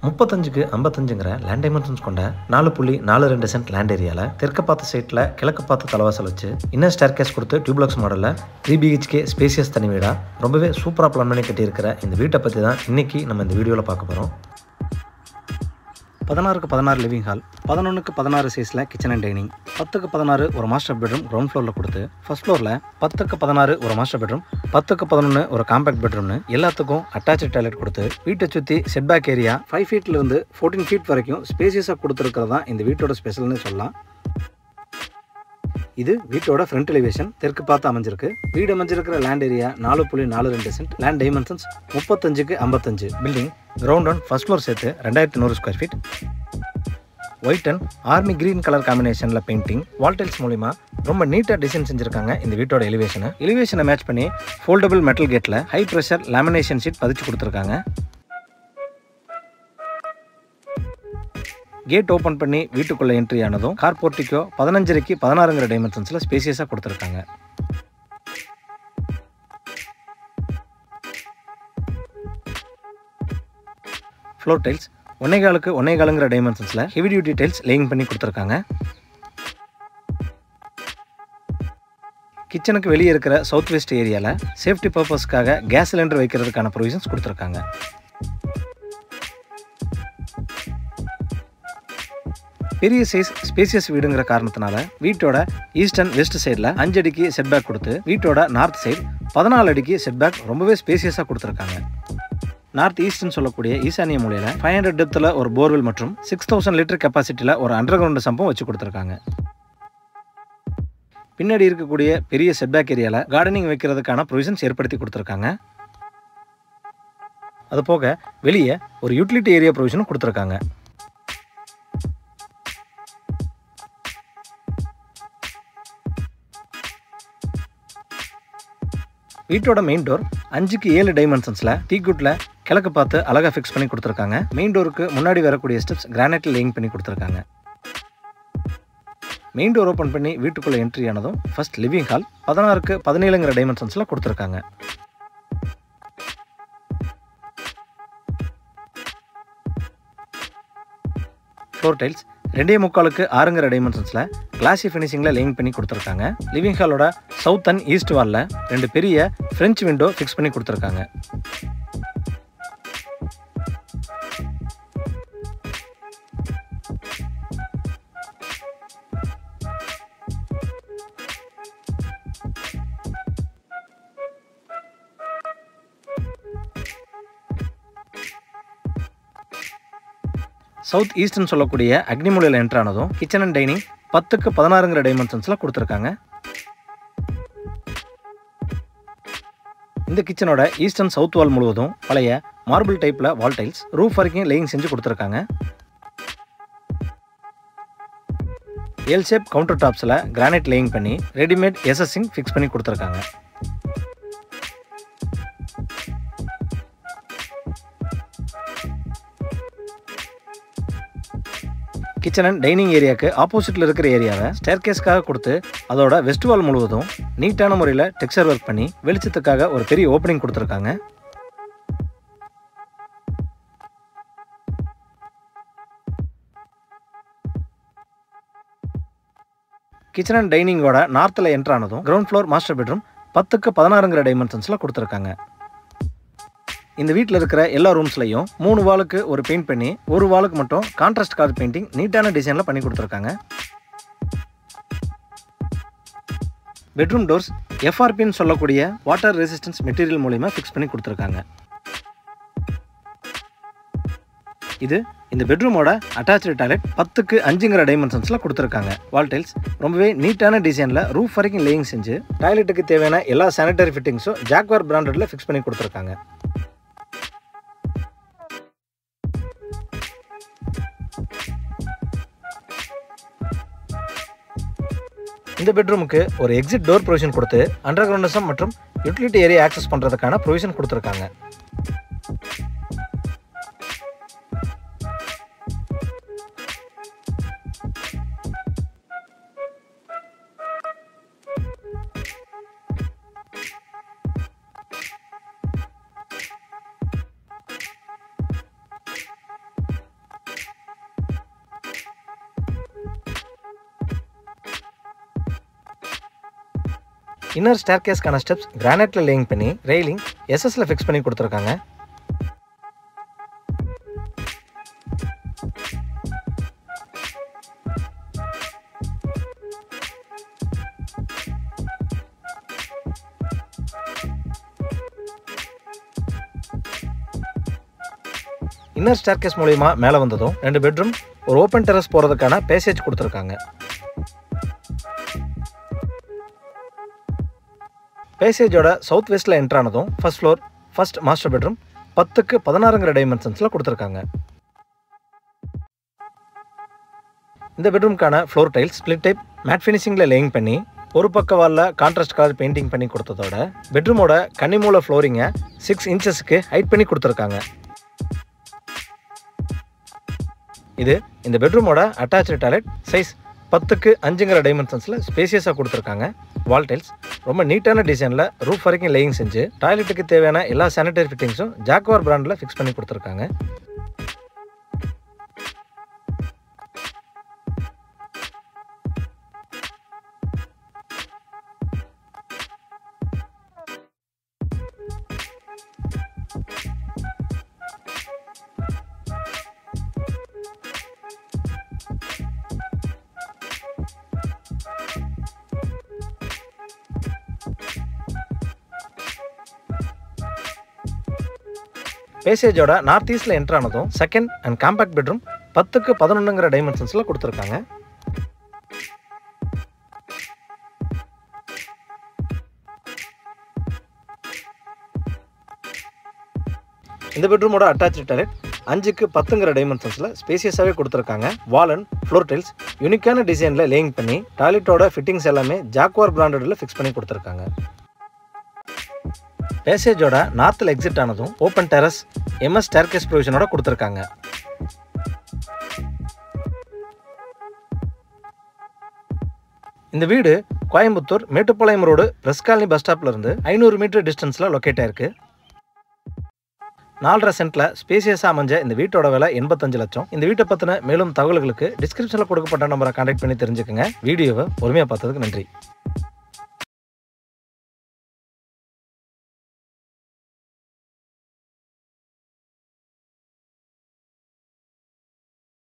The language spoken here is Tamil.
35க்கு 55ங்கிற லேண்ட் டைமென்ஷன்ஸ் கொண்ட 4.42 சென்ட் லேண்ட் ஏரியாவில் தெற்கு பார்த்த சைட்டில் கிழக்கு பார்த்த தலைவாசல் வச்சு இன்னர் ஸ்டேர்கேஸ் கொடுத்து டியூப்ளக்ஸ் மாடலில் 3 BHK ஸ்பேசியஸ் தனி வீடாக ரொம்பவே சூப்பராக பிளான் பண்ணி கட்டியிருக்கிற இந்த வீட்டை பற்றி தான் இன்றைக்கி நம்ம இந்த வீடியோவில் பார்க்க போகிறோம். 16க்கு 16 லிவிங் ஹால், 11க்கு 16 சைஸில் கிச்சன் அண்ட் டைனிங், 10க்கு 16 ஒரு மாஸ்டர் பெட்ரூம் கிரவுண்ட் ஃப்ளோரில் கொடுத்து ஃபர்ஸ்ட் ஃப்ளோரில் 10க்கு 16 ஒரு மாஸ்டர் பெட்ரூம், 10க்கு 11 ஒரு காம்பேக்ட் பெட்ரூம்னு எல்லாத்துக்கும் அட்டாச்சு டாய்லெட் கொடுத்து வீட்டை சுற்றி செட்பேக் ஏரியா 5 ஃபீட்லேருந்து 14 ஃபீட் வரைக்கும் ஸ்பேசியஸாக கொடுத்துருக்கிறது தான் இந்த வீட்டோட ஸ்பெஷல்னு சொல்லலாம். இது வீட்டோட ஃப்ரண்ட் எலிவேஷன் தெற்கு பார்த்து அமைஞ்சிருக்கு. வீடு அமைஞ்சிருக்கிற land area 4.42 cent, land dimensions 35க்கு 55, building ground and first floor சேர்த்து 2100 square feet. White and army green colour காம்பினேஷனில் பெயிண்டிங், வால் டைல்ஸ் மூலிமா ரொம்ப நீட்டாக டிசைன் செஞ்சுருக்காங்க. இந்த வீட்டோட எலிவேஷனை மேட்ச் பண்ணி ஃபோல்டபுள் மெட்டல் கேட்டில் ஹை ப்ரெஷர் லேமினேஷன் ஷீட் பதிச்சு கொடுத்துருக்காங்க. கேட் ஓப்பன் பண்ணி வீட்டுக்குள்ளே என்ட்ரி ஆனதும் கார் போர்ட்டிக்கோ 15க்கு 16ங்கிற டைமென்ஷன்ஸில் ஸ்பேசியஸாக கொடுத்துருக்காங்க. ஃப்ளோர் டைல்ஸ் 1.25க்கு 1.25ங்கிற டைமென்ஷன்ஸில் ஹெவி டியூட்டி டைல்ஸ் லேயிங் பண்ணி கொடுத்துருக்காங்க. கிச்சனுக்கு வெளியே இருக்கிற சவுத் வெஸ்ட் ஏரியாவில் சேஃப்டி பர்பஸ்க்காக கேஸ் சிலிண்டர் வைக்கிறதுக்கான ப்ரொவிஷன்ஸ் கொடுத்துருக்காங்க. பெரிய சைஸ் ஸ்பேசியஸ் வீடுங்கிற காரணத்தினால வீட்டோட ஈஸ்ட் அண்ட் வெஸ்ட் சைடில் 5 அடிக்கு செட்பேக் கொடுத்து வீட்டோட நார்த் சைடு 14 அடிக்கு செட்பேக் ரொம்பவே ஸ்பேசியஸாக கொடுத்துருக்காங்க. நார்த் ஈஸ்ட்னு சொல்லக்கூடிய ஈசானிய மூலையில் 500 டெப்த்தில் ஒரு போர்வெல் மற்றும் 6000 லிட்டர் கெப்பாசிட்டியில் ஒரு அண்டர் கிரவுண்ட் சம்பம் வச்சு கொடுத்துருக்காங்க. பின்னாடி இருக்கக்கூடிய பெரிய செட்பேக் ஏரியாவில் கார்டனிங் வைக்கிறதுக்கான ப்ரொவிஷன்ஸ் ஏற்படுத்தி கொடுத்துருக்காங்க. அது போக வெளியே ஒரு யூட்டிலிட்டி ஏரியா ப்ரொவிஷனும் கொடுத்துருக்காங்க. வீட்டோட மெயின் டோர் 5க்கு 7 டைமென்ஷன்ஸில் டீக்குட்டில் கிழக்கு பார்த்து அழகாக ஃபிக்ஸ் பண்ணி கொடுத்துருக்காங்க. மெயின் டோருக்கு முன்னாடி வரக்கூடிய ஸ்டெப்ஸ் கிரானைட்டில் லேயிங் பண்ணி கொடுத்துருக்காங்க. மெயின் டோர் ஓப்பன் பண்ணி வீட்டுக்குள்ளே என்ட்ரி ஆனதும் ஃபர்ஸ்ட் லிவிங் ஹால் 16க்கு 17ங்கிற டைமென்ஷன்ஸில் கொடுத்துருக்காங்க. ஃப்ளோர் டைல்ஸ் 2.25க்கு 6ங்கிற டைமென்ஷன்ஸில் கிளாசி ஃபினிஷிங்கில் லேயிங் பண்ணி கொடுத்துருக்காங்க. லிவிங் ஹாலோட சவுத் அண்ட் ஈஸ்ட் வாலில் 2 பெரிய ஃப்ரெஞ்ச் விண்டோ ஃபிக்ஸ் பண்ணி கொடுத்துருக்காங்க. சவுத் ஈஸ்ட்னு சொல்லக்கூடிய அக்னிமூலையில் என்ட்ரானதும் கிச்சன் அண்ட் டைனிங் 10க்கு 16ங்கிற டைமென்ஷன்ஸில் கொடுத்துருக்காங்க. இந்த கிச்சனோட ஈஸ்ட் அண்ட் சவுத் வால் முழுவதும் பழைய மார்பிள் டைப்பில் வால் டைல்ஸ் ரூஃப் வரைக்கும் லேயிங் செஞ்சு கொடுத்துருக்காங்க. எல் ஷேப் கவுண்டர் டாப்ஸில் கிரானைட் லேயிங் பண்ணி ரெடிமேட் எஸ்எஸ்ஸிங் ஃபிக்ஸ் பண்ணி கொடுத்துருக்காங்க. கிச்சன் அண்ட் டைனிங் ஏரியாவுக்கு ஆப்போசிட்டில் இருக்கிற ஏரியாவை ஸ்டேர்கேஸ்க்காக கொடுத்து அதோட வெஸ்ட் வால் முழுவதும் நீட்டான முறையில் டெக்ஸ்சர் ஒர்க் பண்ணி வெளிச்சத்துக்காக ஒரு பெரிய ஓப்பனிங் கொடுத்துருக்காங்க. கிச்சன் அண்ட் டைனிங்கோட நார்த்தில் என்ட்ரானதும் கிரவுண்ட் ஃப்ளோர் மாஸ்டர் பெட்ரூம் 10க்கு 16ங்கிற டைமென்ஷன்ஸில் கொடுத்துருக்காங்க. இந்த வீட்டில் இருக்கிற எல்லா ரூம்ஸ்லையும் 3 வாலுக்கு ஒரு பெயிண்ட் பண்ணி ஒரு வாலுக்கு மட்டும் கான்ட்ராஸ்ட் கலர் பெயிண்டிங் நீட்டான டிசைனில் பண்ணி கொடுத்துருக்காங்க. பெட்ரூம் டோர்ஸ் எஃப்ஆர்பின்னு சொல்லக்கூடிய வாட்டர் ரெசிஸ்டன்ஸ் மெட்டீரியல் மூலிமா ஃபிக்ஸ் பண்ணி கொடுத்துருக்காங்க. இது இந்த பெட்ரூமோட அட்டாச்சு டாய்லெட் 10க்கு 5ங்கிற டைமென்ஷன்ஸில் கொடுத்துருக்காங்க. வால் டைல்ஸ் ரொம்பவே நீட்டான டிசைனில் ரூஃப் வரைக்கும் லேயிங் செஞ்சு டாய்லெட்டுக்கு தேவையான எல்லா சானிட்டரி ஃபிட்டிங்ஸும் ஜாக்வார் பிராண்டடில் ஃபிக்ஸ் பண்ணி கொடுத்துருக்காங்க. இந்த பெட்ரூமுக்கு ஒரு எக்ஸிட் டோர் ப்ரொவிஷன் கொடுத்து அண்டர் கிரவுண்ட் மற்றும் யூட்டிலிட்டி ஏரியா ஆக்சஸ் பண்ணுறதுக்கான ப்ரொவிஷன் கொடுத்துருக்காங்க. இன்னர் ஸ்டேர்கேஸ்க்கான ஸ்டெப்ஸ் கிரானைட்ல லேயிங் பண்ணி ரெயிலிங் எஸ்எஸ்ல ஃபிக்ஸ் பண்ணி கொடுத்துருக்காங்க. இன்னர் ஸ்டேர்கேஸ் மூலமா மேலே வந்ததும் 2 பெட்ரூம், ஒரு ஓப்பன் டெரஸ் போகிறதுக்கான பேசேஜ் கொடுத்துருக்காங்க. பேசேஜோட சவுத் வெஸ்ட்டில் என்ட்ரானதும் first floor, first master bedroom 10க்கு 16 டைமென்ஷன்ஸில் கொடுத்துருக்காங்க. இந்த பெட்ரூம்க்கான floor tiles split type matte ஃபினிஷிங்கில் லேயிங் பண்ணி ஒரு பக்க வாலில் கான்ட்ராஸ்ட் கலர் பெயிண்டிங் பண்ணி கொடுத்ததோட பெட்ரூமோட கன்னிமூல ஃப்ளோரிங்கை 6 இன்ச்சஸ்க்கு ஹைட் பண்ணி கொடுத்துருக்காங்க. இது இந்த பெட்ரூமோட அட்டாச்சு டாய்லெட். சைஸ் 10க்கு 5 டைமென்ஷன்ஸில் ஸ்பேசியஸாக கொடுத்துருக்காங்க. வால் டைல்ஸ் ரொம்ப நீட்டான டிசைனில் ரூஃப் வரைக்கும் லேயிங் செஞ்சு டாய்லெட்டுக்கு தேவையான எல்லா சானிடரி ஃபிட்டிங்ஸும் ஜாக்வார் பிராண்டில் ஃபிக்ஸ் பண்ணி கொடுத்துருக்காங்க. பேசேஜோட நார்த் ஈஸ்ட்ல என்ட்ரானதும் செகண்ட் அண்ட் காம்பேக்ட் பெட்ரூம் 10க்கு 11 டைமென்ஷன்ஸில் கொடுத்துருக்காங்க. இந்த பெட்ரூமோட அட்டாச்சு டாய்லெட் 5க்கு 10 டைமென்ஷன்ஸில் ஸ்பேசியஸாகவே கொடுத்துருக்காங்க. வால் அண்ட் ஃப்ளோர் டைல்ஸ் யூனிக்கான டிசைனில் லேயிங் பண்ணி டாய்லெட்டோட ஃபிட்டிங்ஸ் எல்லாமே ஜாக்வார் பிராண்டடில் ஃபிக்ஸ் பண்ணி கொடுத்துருக்காங்க. பேசேஜோட நார்த்தில் எக்ஸிட் ஆனதும் ஓப்பன் டெரஸ் எம்எஸ் ஸ்டேர்கேஸ் ப்ரொவிஷனோட கொடுத்துருக்காங்க. இந்த வீடு Coimbatore Mettupalayam road press colony bus ஸ்டாப்ல இருந்து 500 மீட்டர் டிஸ்டன்ஸில் லொக்கேட் ஆயிருக்கு. 4.5 சென்ட்ல ஸ்பேசியஸாக அமைஞ்ச இந்த வீட்டோட விலை 85 லட்சம். இந்த வீட்டை பற்றின மேலும் தகவல்களுக்கு டிஸ்கிரிப்ஷனில் கொடுக்கப்பட்ட நம்பரை கான்டாக்ட் பண்ணி தெரிஞ்சுக்கங்க. வீடியோவை பொறுமையாக பார்த்ததுக்கு நன்றி.